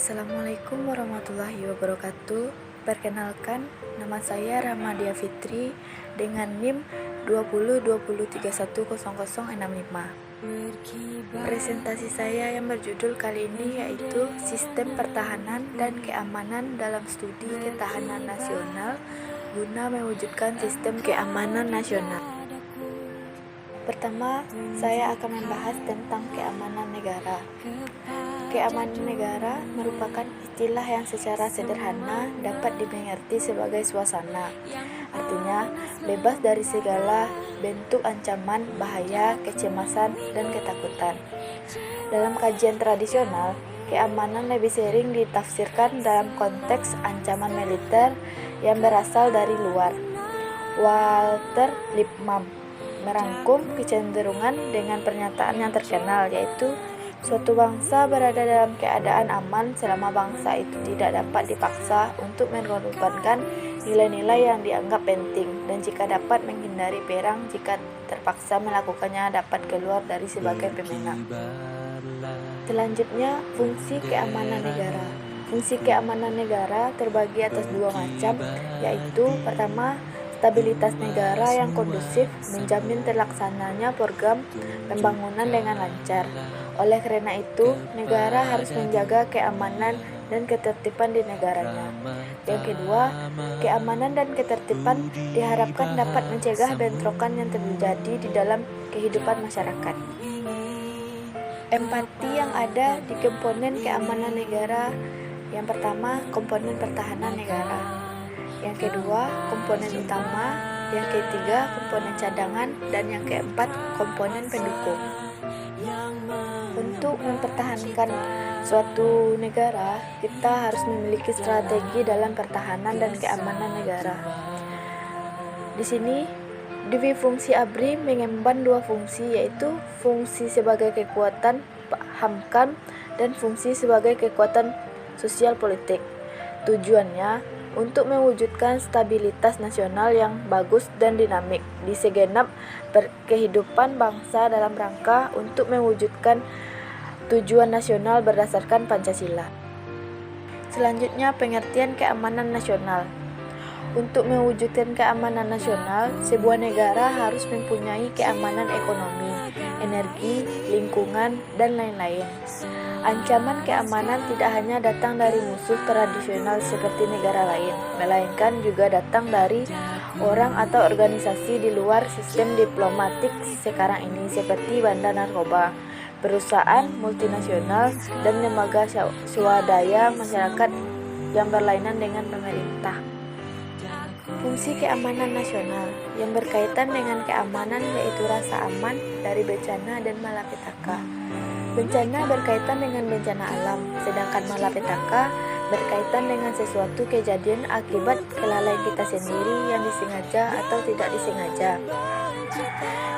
Assalamualaikum warahmatullahi wabarakatuh. Perkenalkan, nama saya Rahmadia Fitri dengan NIM 2020310065. Presentasi saya yang berjudul kali ini yaitu Sistem Pertahanan dan Keamanan dalam Studi Ketahanan Nasional guna mewujudkan Sistem Keamanan Nasional. Pertama, saya akan membahas tentang keamanan negara. Keamanan negara merupakan istilah yang secara sederhana dapat dimengerti sebagai suasana. Artinya, bebas dari segala bentuk ancaman, bahaya, kecemasan, dan ketakutan. Dalam kajian tradisional, keamanan lebih sering ditafsirkan dalam konteks ancaman militer yang berasal dari luar. Walter Lippmann merangkum kecenderungan dengan pernyataan yang terkenal, yaitu suatu bangsa berada dalam keadaan aman selama bangsa itu tidak dapat dipaksa untuk mengorbankan nilai-nilai yang dianggap penting, dan jika dapat menghindari perang jika terpaksa melakukannya dapat keluar dari sebagai pemenang. Selanjutnya, fungsi keamanan negara. Fungsi keamanan negara terbagi atas dua macam, yaitu pertama, stabilitas negara yang kondusif menjamin terlaksananya program pembangunan dengan lancar. Oleh karena itu, negara harus menjaga keamanan dan ketertiban di negaranya. Yang kedua, keamanan dan ketertiban diharapkan dapat mencegah bentrokan yang terjadi di dalam kehidupan masyarakat. Empati yang ada di komponen keamanan negara. Yang pertama, komponen pertahanan negara. Yang kedua, komponen utama. Yang ketiga, komponen cadangan. Dan yang keempat, komponen pendukung. Untuk mempertahankan suatu negara, kita harus memiliki strategi dalam pertahanan dan keamanan negara. Di sini, Dewi fungsi ABRI mengemban dua fungsi, yaitu fungsi sebagai kekuatan hamkam dan fungsi sebagai kekuatan sosial politik. Tujuannya untuk mewujudkan stabilitas nasional yang bagus dan dinamik di segenap kehidupan bangsa dalam rangka untuk mewujudkan tujuan nasional berdasarkan Pancasila. Selanjutnya, pengertian keamanan nasional. Untuk mewujudkan keamanan nasional, sebuah negara harus mempunyai keamanan ekonomi, energi, lingkungan, dan lain-lain. Ancaman keamanan tidak hanya datang dari musuh tradisional seperti negara lain, melainkan juga datang dari orang atau organisasi di luar sistem diplomatik sekarang ini seperti bandar narkoba, perusahaan multinasional, dan lembaga swadaya masyarakat yang berlainan dengan pemerintah. Fungsi keamanan nasional yang berkaitan dengan keamanan yaitu rasa aman dari bencana dan malapetaka. Bencana berkaitan dengan bencana alam, sedangkan malapetaka berkaitan dengan sesuatu kejadian akibat kelalaian kita sendiri yang disengaja atau tidak disengaja.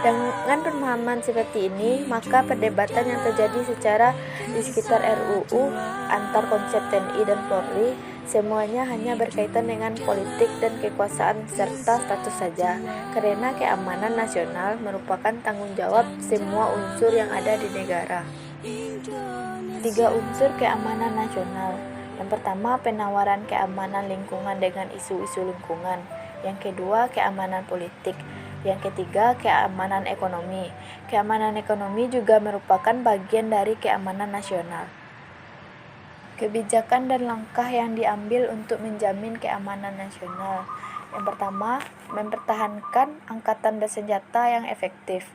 Dengan pemahaman seperti ini, maka perdebatan yang terjadi secara di sekitar RUU antar konsep TNI dan Polri semuanya hanya berkaitan dengan politik dan kekuasaan serta status saja, karena keamanan nasional merupakan tanggung jawab semua unsur yang ada di negara. 3 unsur keamanan nasional. Yang pertama, penawaran keamanan lingkungan dengan isu-isu lingkungan. Yang kedua, keamanan politik. Yang ketiga, keamanan ekonomi. Keamanan ekonomi juga merupakan bagian dari keamanan nasional. Kebijakan dan langkah yang diambil untuk menjamin keamanan nasional. Yang pertama, mempertahankan angkatan bersenjata yang efektif.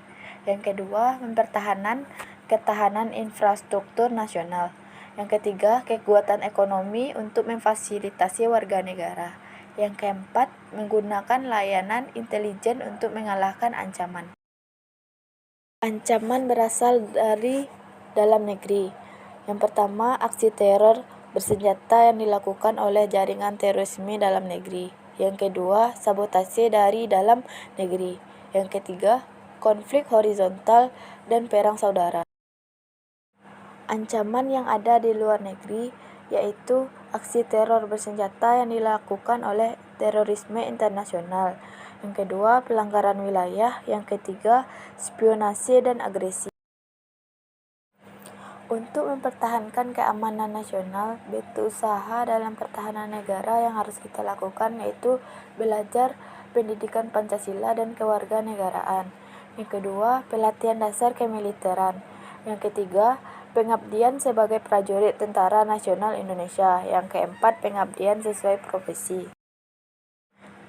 Yang kedua, mempertahankan ketahanan infrastruktur nasional. Yang ketiga, kekuatan ekonomi untuk memfasilitasi warga negara. Yang keempat, menggunakan layanan intelijen untuk mengalahkan ancaman. Ancaman berasal dari dalam negeri. Yang pertama, aksi teror bersenjata yang dilakukan oleh jaringan terorisme dalam negeri. Yang kedua, sabotase dari dalam negeri. Yang ketiga, konflik horizontal dan perang saudara. Ancaman yang ada di luar negeri yaitu aksi teror bersenjata yang dilakukan oleh terorisme internasional. Yang kedua, pelanggaran wilayah. Yang ketiga, spionase dan agresi. Untuk mempertahankan keamanan nasional, bentuk usaha dalam pertahanan negara yang harus kita lakukan yaitu belajar pendidikan Pancasila dan kewarganegaraan. Yang kedua, pelatihan dasar kemiliteran. Yang ketiga, pengabdian sebagai prajurit Tentara Nasional Indonesia. Yang keempat, pengabdian sesuai profesi.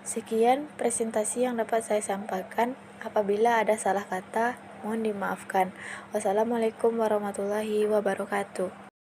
Sekian presentasi yang dapat saya sampaikan. Apabila ada salah kata, mohon dimaafkan. Wassalamualaikum warahmatullahi wabarakatuh.